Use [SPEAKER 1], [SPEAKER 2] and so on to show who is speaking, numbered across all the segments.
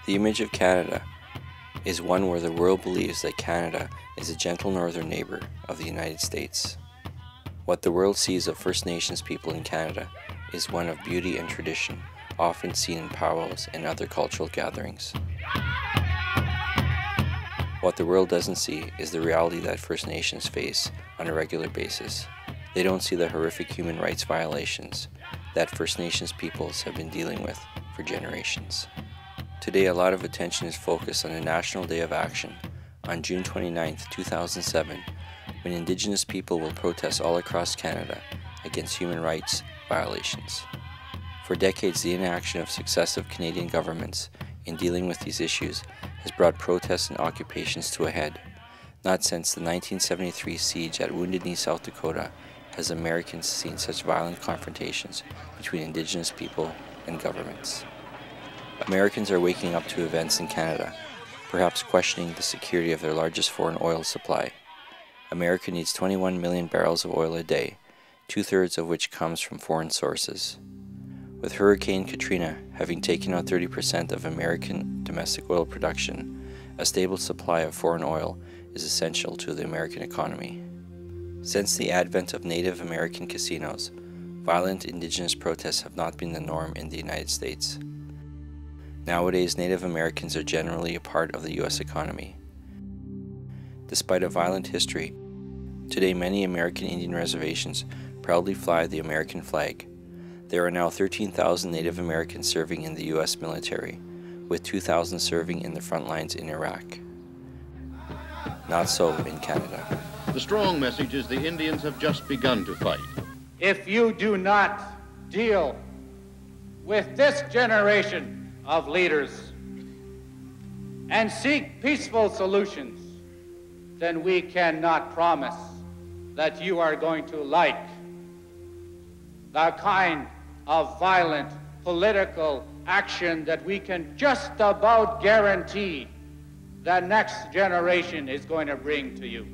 [SPEAKER 1] The image of Canada is one where the world believes that Canada is a gentle northern neighbor of the United States. What the world sees of First Nations people in Canada is one of beauty and tradition, often seen in powwows and other cultural gatherings. What the world doesn't see is the reality that First Nations face on a regular basis. They don't see the horrific human rights violations that First Nations peoples have been dealing with for generations. Today, a lot of attention is focused on a National Day of Action on June 29, 2007, when Indigenous people will protest all across Canada against human rights violations. For decades, the inaction of successive Canadian governments in dealing with these issues has brought protests and occupations to a head. Not since the 1973 siege at Wounded Knee, South Dakota, has Americans seen such violent confrontations between Indigenous people and governments. Americans are waking up to events in Canada, perhaps questioning the security of their largest foreign oil supply. America needs 21 million barrels of oil a day, 2/3 of which comes from foreign sources. With Hurricane Katrina having taken out 30% of American domestic oil production, a stable supply of foreign oil is essential to the American economy. Since the advent of Native American casinos, violent Indigenous protests have not been the norm in the United States. Nowadays, Native Americans are generally a part of the U.S. economy. Despite a violent history, today many American Indian reservations proudly fly the American flag. There are now 13,000 Native Americans serving in the U.S. military, with 2,000 serving in the front lines in Iraq. Not so in Canada.
[SPEAKER 2] The strong message is the Indians have just begun to fight.
[SPEAKER 3] If you do not deal with this generation of leaders and seek peaceful solutions, then we cannot promise that you are going to like the kind of violent political action that we can just about guarantee the next generation is going to bring to you.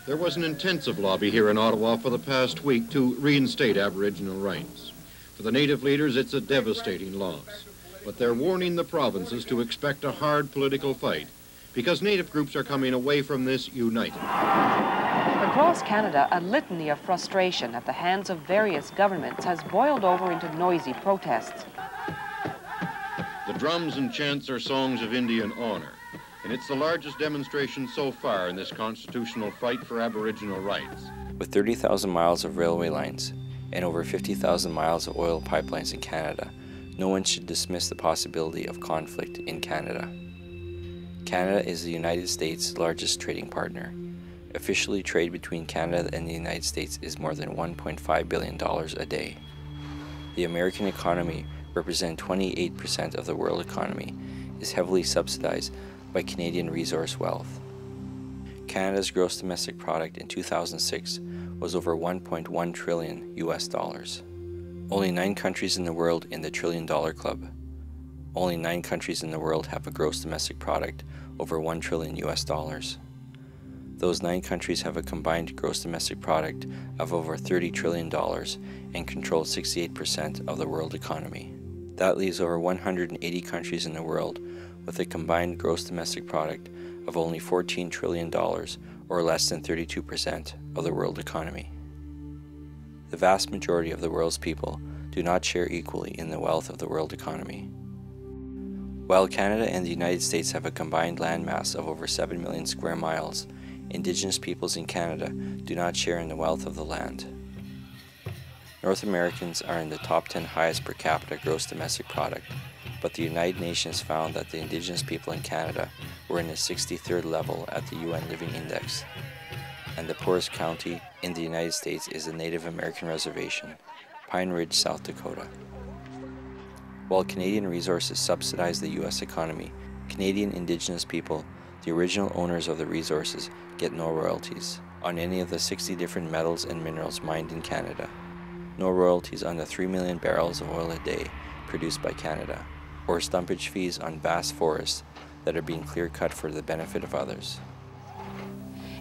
[SPEAKER 2] There was an intensive lobby here in Ottawa for the past week to reinstate Aboriginal rights. For the Native leaders, it's a devastating loss, but they're warning the provinces to expect a hard political fight because Native groups are coming away from this united.
[SPEAKER 4] Across Canada, a litany of frustration at the hands of various governments has boiled over into noisy protests.
[SPEAKER 2] The drums and chants are songs of Indian honor, and it's the largest demonstration so far in this constitutional fight for Aboriginal rights.
[SPEAKER 1] With 30,000 miles of railway lines and over 50,000 miles of oil pipelines in Canada, no one should dismiss the possibility of conflict in Canada. Canada is the United States' largest trading partner. Officially, trade between Canada and the United States is more than $1.5 billion a day. The American economy, representing 28% of the world economy, is heavily subsidized by Canadian resource wealth. Canada's gross domestic product in 2006 was over $1.1 trillion US dollars. Only 9 countries in the world in the $1 trillion club. Only 9 countries in the world have a gross domestic product over $1 trillion US dollars. Those 9 countries have a combined gross domestic product of over $30 trillion and control 68% of the world economy. That leaves over 180 countries in the world with a combined gross domestic product of only $14 trillion or less than 32% of the world economy. The vast majority of the world's people do not share equally in the wealth of the world economy. While Canada and the United States have a combined landmass of over 7 million square miles, Indigenous peoples in Canada do not share in the wealth of the land. North Americans are in the top 10 highest per capita gross domestic product, but the United Nations found that the Indigenous people in Canada were in the 63rd level at the UN Living Index, and the poorest county in the United States is a Native American reservation, Pine Ridge, South Dakota. While Canadian resources subsidize the U.S. economy, Canadian Indigenous people, the original owners of the resources, get no royalties on any of the 60 different metals and minerals mined in Canada. No royalties on the 3 million barrels of oil a day produced by Canada, or stumpage fees on vast forests that are being clear-cut for the benefit of others.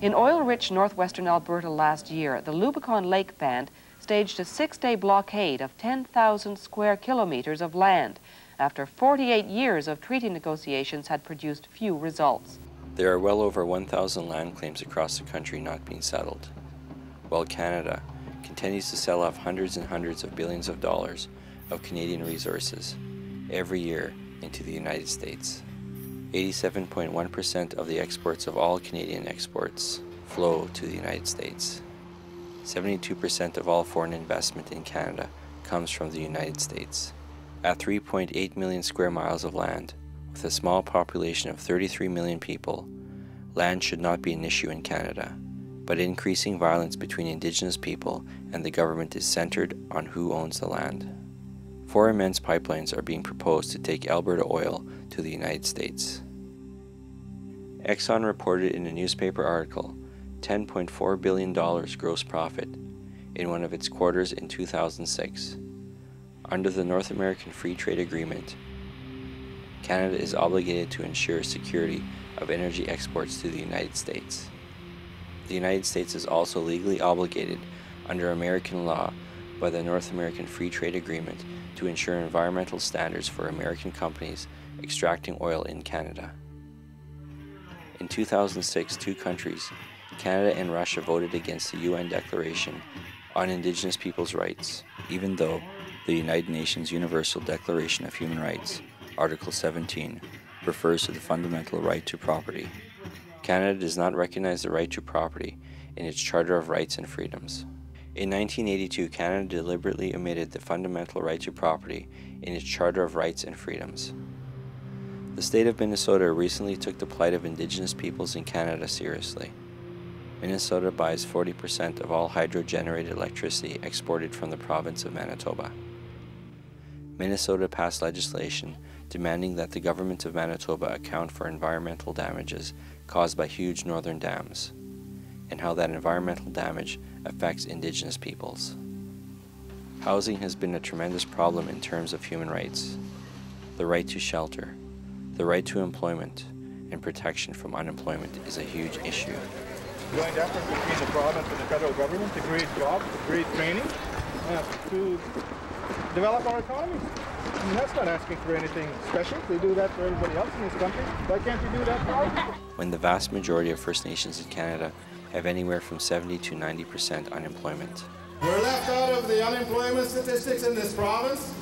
[SPEAKER 4] In oil-rich northwestern Alberta last year, the Lubicon Lake Band staged a 6-day blockade of 10,000 square kilometers of land after 48 years of treaty negotiations had produced few results.
[SPEAKER 1] There are well over 1,000 land claims across the country not being settled, while Canada continues to sell off hundreds and hundreds of billions of dollars of Canadian resources every year into the United States. 87.1% of the exports of all Canadian exports flow to the United States. 72% of all foreign investment in Canada comes from the United States. At 3.8 million square miles of land, with a small population of 33 million people, land should not be an issue in Canada, but increasing violence between Indigenous people and the government is centered on who owns the land. 4 immense pipelines are being proposed to take Alberta oil to the United States. Exxon reported in a newspaper article $10.4 billion gross profit in one of its quarters in 2006. Under the North American Free Trade Agreement, Canada is obligated to ensure security of energy exports to the United States. The United States is also legally obligated under American law by the North American Free Trade Agreement to ensure environmental standards for American companies extracting oil in Canada. In 2006, 2 countries, Canada and Russia, voted against the UN Declaration on Indigenous Peoples' Rights, even though the United Nations Universal Declaration of Human Rights, Article 17, refers to the fundamental right to property. Canada does not recognize the right to property in its Charter of Rights and Freedoms. In 1982, Canada deliberately omitted the fundamental right to property in its Charter of Rights and Freedoms. The state of Minnesota recently took the plight of Indigenous peoples in Canada seriously. Minnesota buys 40% of all hydro-generated electricity exported from the province of Manitoba. Minnesota passed legislation demanding that the government of Manitoba account for environmental damages caused by huge northern dams, and how that environmental damage affects Indigenous peoples. Housing has been a tremendous problem in terms of human rights. The right to shelter, the right to employment, and protection from unemployment is a huge issue.
[SPEAKER 5] Joint effort between the province and the federal government to create jobs, to create training, to develop our economy. I mean, that's not asking for anything special. We do that for everybody else in this country. Why can't you do that for our people?
[SPEAKER 1] When the vast majority of First Nations in Canada have anywhere from 70 to 90% unemployment.
[SPEAKER 6] We're left out of the unemployment statistics in this province.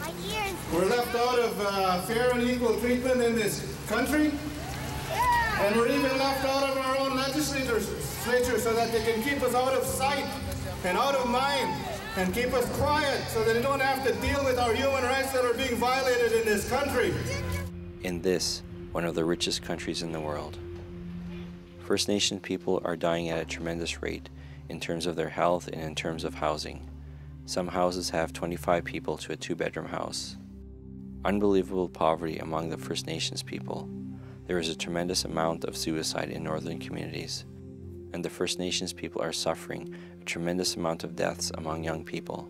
[SPEAKER 6] We're left out of fair and equal treatment in this country. And we're even left out of our own legislature so that they can keep us out of sight and out of mind and keep us quiet so that they don't have to deal with our human rights that are being violated in this country.
[SPEAKER 1] In this, one of the richest countries in the world. First Nation people are dying at a tremendous rate in terms of their health and in terms of housing. Some houses have 25 people to a 2-bedroom house. Unbelievable poverty among the First Nations people. There is a tremendous amount of suicide in northern communities, and the First Nations people are suffering a tremendous amount of deaths among young people.